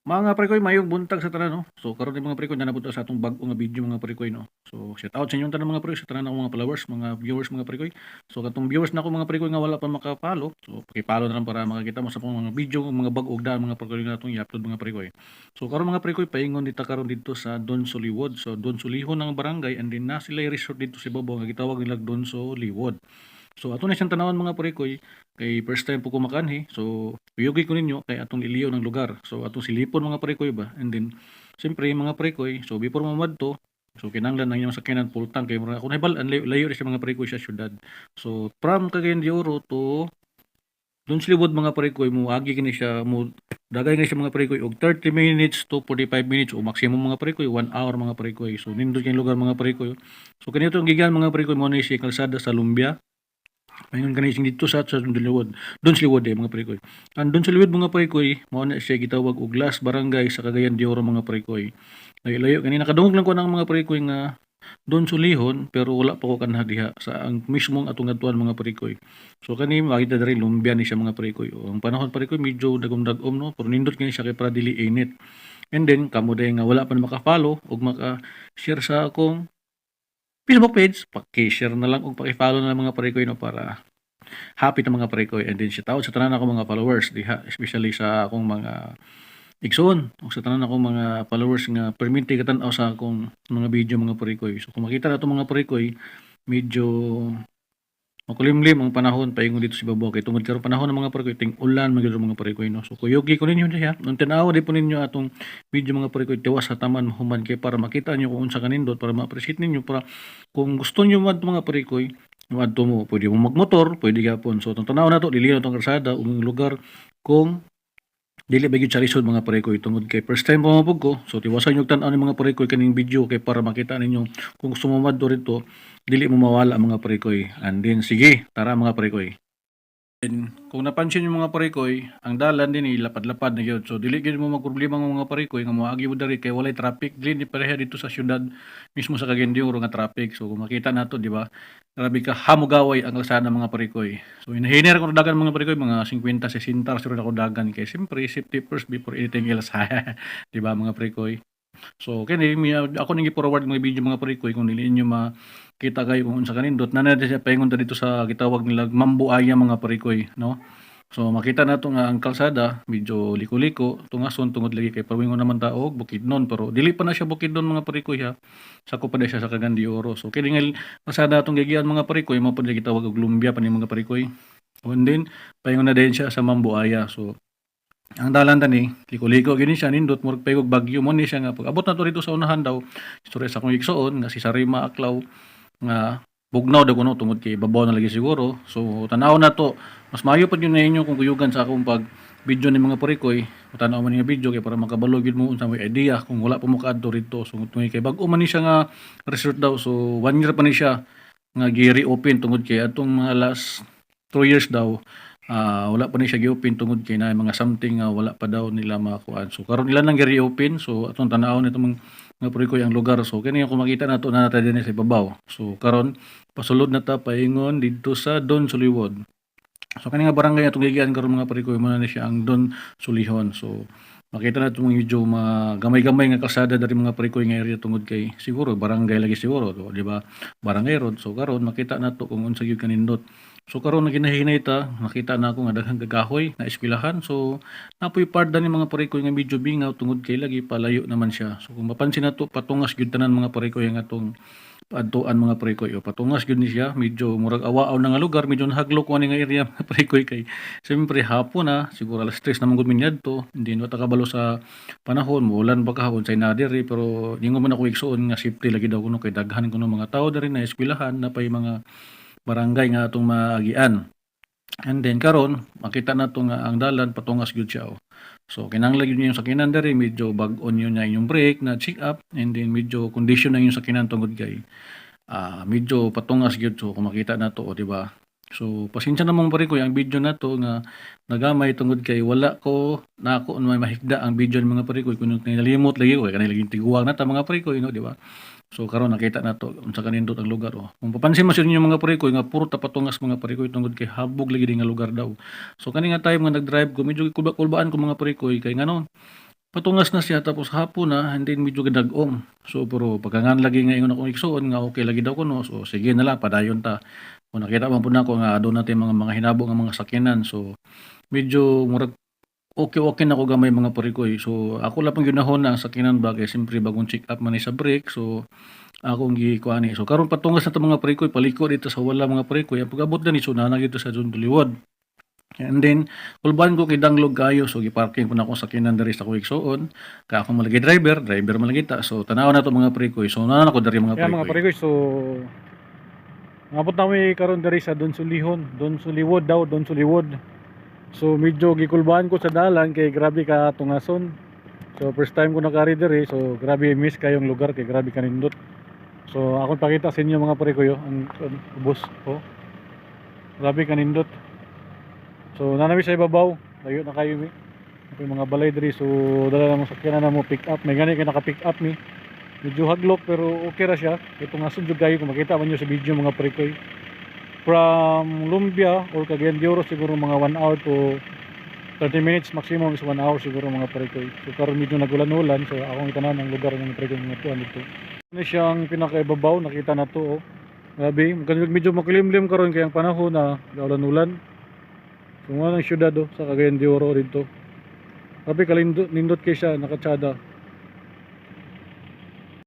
Mga pre koy, mayong buntag sa tanan, no? So karon din mga pre koy nanabot sa atong bag-o nga video mga pre koy, no? So shout out sa inyong tanan mga pre koy, sa tanan ako mga followers, mga viewers mga pre koy. So katong viewers na ako mga pre koy nga wala pa maka-follow, so paki-follow na lang para makakita mo sa akong mga video, mga bag-o ug mga pre koy nga atong i-upload mga pre koy. So karon mga pre koy, paingon dita karon dito sa Donso Liwod. So Donso Lihon ang barangay, and then na sila resort dito sa Babaw nga gitawag nila Donso Liwod. So ato na siyang tanawon mga pre kay first time po ko makanhi. So uyugi ko ninyo kay atong iliw ng lugar. So atong silipon mga pre ba. And then siyempre mga pre so before mo madto, so kinahanglan nang inyong sakyanan full tank kay mura ako nahibalan layo rin sa mga pre sa syudad. So from Cagayan de Oro to doon sa libod mga pre mo agi kini siya mo dagay nga siya mga pre og 30 minutes to 45 minutes o maximum mga pre 1 hour mga pre so nindot yung lugar mga pre so kanito ang gigan mga pre mo ni si kalsada sa Lumbia. Mayroon kanising dito sa Dunliwod. Doon sa Liwod mga prekoy. Ang doon sa Liwod mga prekoy, mao na siya gitawag og Las Barangay sa Cagayan de Oro mga prekoy. Layo kanina kadungog lang ko ng mga prekoy nga doon sulihon pero wala pa ko kanha diha sa ang mismong atong adtuan mga prekoy. So kani makita diri lumbia ni siya mga prekoy. O, ang panahon prekoy medyo dagom-dagom no, pero nindot kini siya kay para dili init. And then kamo day nga wala pa maka-follow ug maka-share sa akong Facebook page, paki-share na lang o paki-follow na lang mga parekoy no para happy na mga parekoy, and then si tawad sa tanan ako mga followers diha, especially sa akong mga igsoon o sa tanan akong mga followers nga perminti katan-aw sa akong mga video mga parekoy. So kung makita na mga parekoy, medyo makulimlim ang panahon paingon dito si Babaw kay tungod karon panahon ng mga parekoy ting ulan magyud mga parekoy no. So kuyogi ko ninyo diha, nung tanaw di po ninyo atong video mga parekoy tiwas sa taman human kay para makita niyo kung unsa kanindot para ma-appreciate ninyo para kung gusto niyo man mga parekoy madto mo pwede mo magmotor pwede gapon. So tong tanaw nato dili na tong kalsada ug lugar kung dili ba gyud sa lisod mga parekoy tungod kay first time pa mapug ko. So tiwasan yung tan-aw ni mga parekoy kaning video kay para makita ninyo kung gusto mo madto rito dili mo mawala mga parekoy. And then sige, tara mga parekoy. And kung napansin yung mga parekoy, ang dalan din lapad-lapad na yun. So dili gyud mo magproblema ng mga parekoy nga moagi mo diri kay walay traffic dili ni pareha dito sa syudad mismo sa Cagayan de Oro nga traffic. So kung makita nato di ba? Grabe ka hamugaway ang kalsada mga parekoy. So hinahiner ko na dagan mga parekoy mga 50 60 siguro ako dagan kay siyempre safety first before anything else. Di ba mga parekoy? So kini ako ning i-forward mga video mga parekoy kung dili inyo makita kayo kung unsa kanindot na siya paingon ta dito sa gitawag nila Mambuaya mga parekoy no. So makita nato nga ang kalsada medyo liko-liko tungason tungod lagi kay pawingon naman ta og Bukidnon pero dili pa na siya Bukidnon mga parekoy ha. Sako pa siya sa Cagayan de Oro. So kini nga kalsada atong gigian mga parekoy mao pa gitawag og Lumbia pa ni mga parekoy. And then paingon na din siya sa Mambuaya. So ang dalan tani liko-liko gini siya nindot murag payog bagyo mo ni siya nga pag abot na to dito sa unahan daw istorya sa akong igsoon nga si Sarima Aklaw nga bugnaw daw kuno tungod kay babaw na lagi siguro. So tanaw na to mas maayo pud yun na inyo kung kuyugan sa akong pag video ni mga parikoy tanaw man nga video kay para makabalo gyud mo unsa may idea kung wala pa mo kaadto rito. So tungod kay bag-o man ni siya nga resort daw, so 1 year pa ni siya nga gi-reopen tungod kay atong mga last 2 years daw wala pa ni siya gi-open tungod kay na mga something wala pa daw nila makuan. So karon ilan lang gi-reopen. So atong tan-awon nito mga parikoy ang lugar. So kini kung makita nato na natin din sa ibabaw. So karon pasulod na ta paingon dito sa Don Suliwod. So kani nga barangay atong gigian karon mga parikoy mo na siya ang Don Sulihon. So makita nato mga medyo gamay-gamay nga kalsada dari mga parikoy nga area tungod kay siguro barangay lagi siguro to, di ba? Barangay road. So karon makita nato kung unsa gyud kanindot. So karon na ginahinay ta, nakita na ako nga daghang gagahoy na eskwelahan. So napoy parda ni mga parikoy nga medyo bingaw tungod kay lagi palayo naman siya. So kung mapansin nato patungas gyud tanan mga parikoy nga atong adtuan mga parikoy o patungas gyud ni siya medyo murag awaaw na nga lugar medyo nahaglok ko ani nga area mga parikoy kay siyempre hapon na siguro alas 3 naman gud minyadto hindi na takabalo sa panahon muulan pa kahapon sa inadiri pero dingo man ako igsuon nga safety lagi daw kuno kay daghan kuno mga tao diri na eskwelahan na pay mga barangay nga atong maagian. And then karon makita nato nga ang dalan patungas gyud siya. So kinahanglan gyud yung sakinan diri medyo bag-on yun na inyong brake na check up, and then medyo condition na yung sakinan tungod kay medyo patungas gyud. So kung makita nato di ba? So pasensya na mong pare ko ang video nato nga nagamay tungod kay wala ko na ako may mahigda ang video ng mga pare ko kuno nalimot lagi ko kanay lagi tiguang na ta mga pare ko di ba? So karon nakita nato unsa kanindot ang lugar Kung papansin mo sa inyo mga parikoy nga puro tapatungas mga parikoy tungod kay habog lagi di nga lugar daw. So kani nga time nga nag-drive ko medyo kulbaan ko mga parikoy kay ngano patungas na siya tapos hapon na and then medyo gadag-om. So pero pagkangan lagi nga ingon akong igsuon nga okay lagi daw kuno. So sige na lang padayon ta. Kung nakita man po nako nga adto natin mga hinabo nga mga sakyanan. So medyo murag okay na ko gamay mga parikoy. So ako lang pang ginahon na ang sakyanan ba kay siyempre bagong check up man ni sa brake. So akong gikuani. So karon patungas na ta mga parikoy paliko dito sa wala mga parikoy. Pag-abot na ni so na dito sa John Duliwad. And then, kulban ko kay danglog kayo, so giparking ko na akong sakyanan diri sa kuwig suon. Kaya ako malagi driver malagi ta. So tanaw na to mga prekoy. So na ko diri mga Kaya mga prekoy. parikoy, so ngabot na mi karon diri sa Don Suliwod daw, Don Suliwod. So medyo gikulbaan ko sa dalan kay grabe ka tungason. So first time ko nakari diri, so grabe miss kayong lugar kay grabe kanindot. So ako pakita sa inyo mga parikoy ang bus oh. Grabe kanindot. So nanami sa ibabaw, layo na kayo mi. May mga balay diri, so dala na mo sakyanan na mo pick up. May gani kay naka-pick up mi. Medyo haglok pero okay ra siya. Ito nga sundog kayo kung makita man nyo sa video mga parikoy. From Lumbia or Cagayan de Oro siguro mga 1 hour to 30 minutes maximum is 1 hour siguro mga parikoy. So karon medyo nagulan-ulan, so akong itanan ang lugar ng parikoy mga tuan dito. Ano siyang pinakaibabaw, nakita na to oh. Grabe, medyo makilimlim karon kay ang panahon na gaulan-ulan. So nga ng syudad oh, sa Cagayan de Oro dito. Grabe kalindot, nindot kay siya, nakatsada.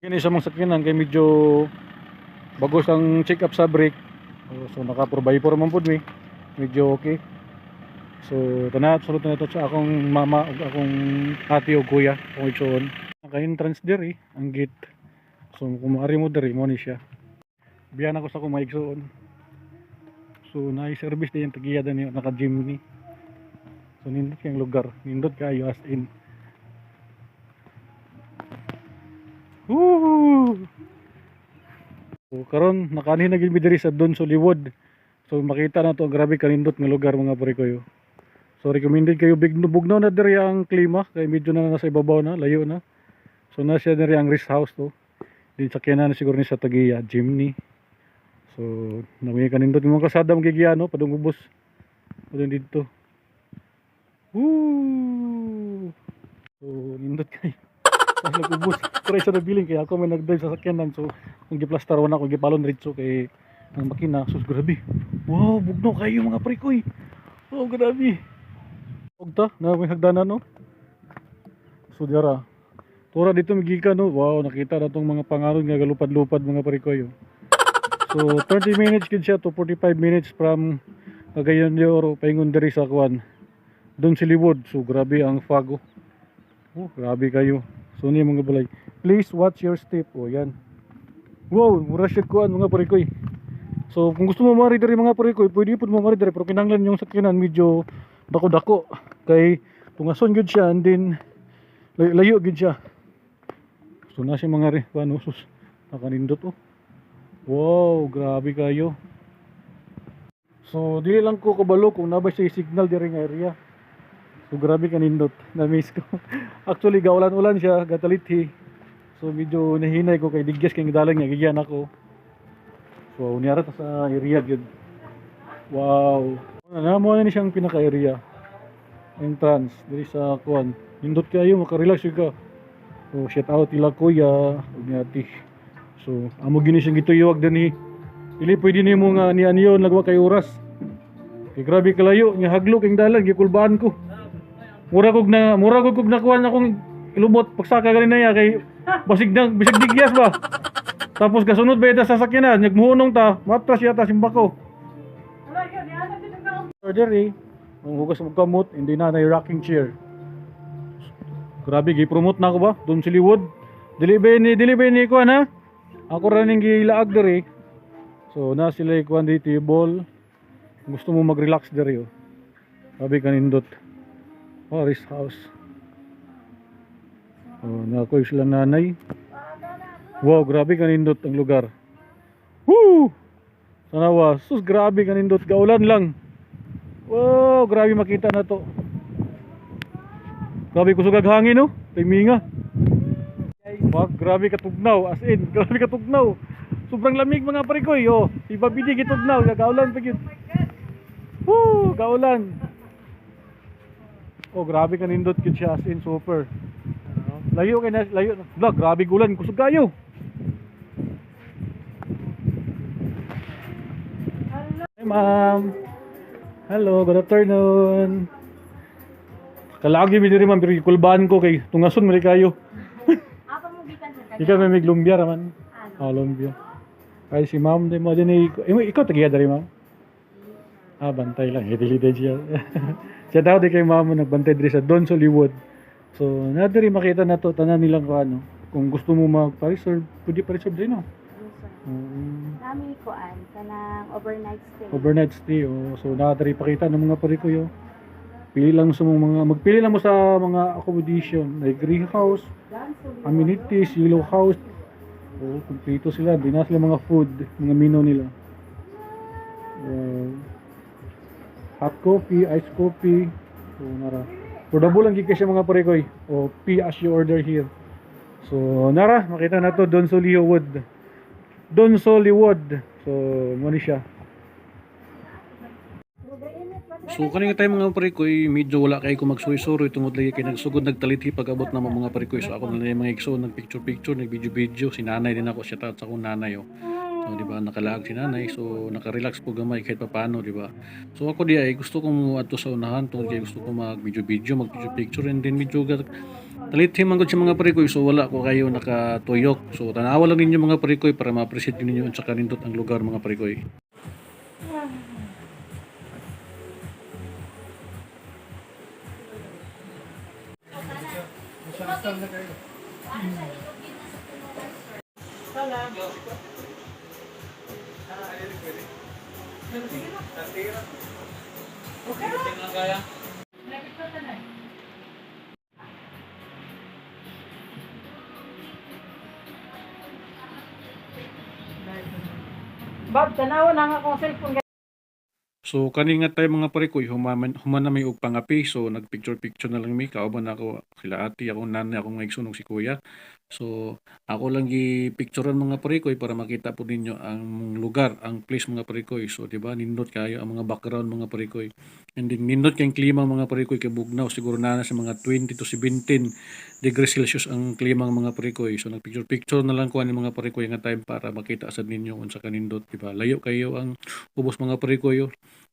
Kini sa mga sakyanan kay medyo bagos ang check up sa brake. So naka-provide po naman po mi. Medyo okay. So sunod na ito sa akong mama ug akong ate o kuya kung igsoon. Naka-entrance diri ang gate. So kung maari mo diri mo ni siya. Biyan ako sa akong maigsoon. So na-service din yung tagiya din yung naka-gym ni. So nindot kayong lugar, nindot kayo as in. Woo! So karon nakaani na gid mi diri sa Don Suliwod. So makita na to grabe kanindot nga lugar mga parikoy. So recommended kayo bugnaw na diri ang klima kay medyo na nasa ibabaw na, layo na. So na siya diri ang rest house to. Din sakyanan na siguro ni sa tagiya, jeepney. So namay kanindot mga kasada magigiyano padung ubos. Padung dito. Woo! So nindot kay pas nag-ubos, try sa nabiling kaya ako may nag-drive sa sakyanan. So kung giplastar wala ko gipalon diretso kay ang makina sus grabe. Wow, bugno kayo mga parikoy. Oh grabe. Ogta na may hagdanan no. So dira. Tura dito migikan no. Wow, nakita na tong mga pangaron nga galupad-lupad mga parikoy. So 30 minutes gid siya to 45 minutes from Cagayan de Oro paingon diri sa kuan. Don Suliwod. So grabe ang fago. Oh, grabe kayo. So ni mga balay. Please watch your step. Oh, yan. Wow, mura siya kuan mga parikoy. So kung gusto mo mari diri mga parikoy, pwede pud mo mari diri pero kinahanglan yung sakyanan medyo dako-dako kay tungason gyud siya and then layo gyud siya. So na siya mga kuan usos. Nakanindot oh. Wow, grabe kayo. So dili lang ko kabalo kung nabay siya signal diri nga area. So grabe kanindot, na-miss ko. Actually gaulan-ulan siya, gatalithi. So medyo nahinay ko kay digyas kay dalan nga giyan ako. So unyara ta sa area gyud. Wow. Namo na ni siyang pinaka-area. Entrance diri sa kuan. Nindot kayo maka-relax ka. So shout out ila kuya, ug ni ate. So amo gini siyang gituyuwag dinhi. Dili pwede nimo nga nianiyon lagwa kay oras. Kay grabe kalayo nga haglok ang dalan gikulbaan ko. Mura kog nakuha akong ilubot pagsaka ganin na ya kay basig digyas ba. Tapos kasunod ba ita sa sakyanan nagmuhunong ta matras yata simbako. Surgery ang hugas mo kamot hindi na rocking chair. Grabe gi-promote na ako ba Don Suliwod. Dili ba ni ko na. Ako ra ning gilaag diri. So na sila kuan di table. Gusto mo mag-relax diri oh. Grabe kanindot. Oh, rest house. Oh, nakoy sila nanay. Wow, grabe kanindot ang lugar. Woo! Sanawa, sus grabe kanindot, gaulan lang. Wow, grabe makita na to. Grabe kusog ang hangin no, timinga. Wow, grabe katugnaw, as in, grabe katugnaw. Sobrang lamig mga parikoy, oh. Iba bidi gitugnaw, gaulan pa gyud. Woo, gaulan. Oh, grabe kanindot gyud siya as in super. Layo kay na layo. Vlog, grabe gulan kusog kayo. Hey ma'am. Hello, good afternoon. Kalagi mi diri ma'am pero kulbaan ko kay tungason man kayo. Apa mo gikan sa Ikaw may Lumbia raman. Ah, Lumbia. Ay si ma'am din mo din ikaw tagiya dari ma'am. Ah, bantay lang. Dili siya. Siya daw di kay ma'am nagbantay diri sa Don Soliwood. So, nadiri makita na to tanan nilang ko ano. Kung gusto mo magpa-reserve, pwede pa-reserve din no. Nami kuan kanang overnight stay. Overnight stay oh. So nakatari pakita ng mga pare ko yo. Pili lang sa mga magpili lang mo sa mga accommodation like greenhouse, amenities, yellow house. Oh, kumpleto sila, di na sila mga food, mga menu nila. Hot coffee, iced coffee. So nara. Affordable lang gid kasi mga pare ko eh. O pay as you order here. So nara, makita na to Don Soliwood. Don Soliwood. So mo ni siya. So kanina tayo mga parikoy, medyo wala kay ko magsuy-suroy tungod lagi kay nagsugod nagtaliti pag-abot na mga parikoy. So ako na lang mga igsoon, nagpicture-picture, nagvideo-video. Si nanay din ako, siya ta sa akong nanay oh. So di ba nakalaag si nanay, so naka-relax po gamay kahit papaano, di ba. So ako di ay gusto kong ato sa unahan tungod kay gusto ko mag-video-video, mag-picture-picture and then medyo taliti man gud sa mga parikoy. So wala ko kayo nakatuyok. So tanawa lang ninyo mga parikoy para ma-appreciate ninyo at saka nindot ang lugar mga parikoy. Bob, tanaw na nga akong cellphone. So kani nga tayo mga parikoy, human na may og pangapi. So nagpicture-picture na lang mi, kauban ako sila ati, ako nanay, akong maigsunog si kuya. So ako lang gi-picturean mga parikoy para makita po ninyo ang lugar, ang place mga parikoy. So di ba nindot kayo ang mga background mga parikoy. And then nindot kayong klima mga parikoy kay bugnaw siguro na sa mga 20 to 17 degrees Celsius ang klima ng mga parikoy. So nagpicture-picture na lang ko ani mga parikoy nga time para makita sad ninyo unsa kanindot, di ba? Layo kayo ang ubos mga parikoy.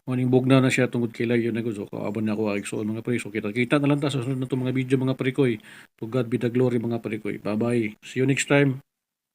Morning bugnaw na siya tungod kay layo na gusto ko abon na ako agsoon mga pre. So kita na lang ta sa sunod na to mga video mga parikoy. To God be the glory mga parikoy. Bye bye. See you next time.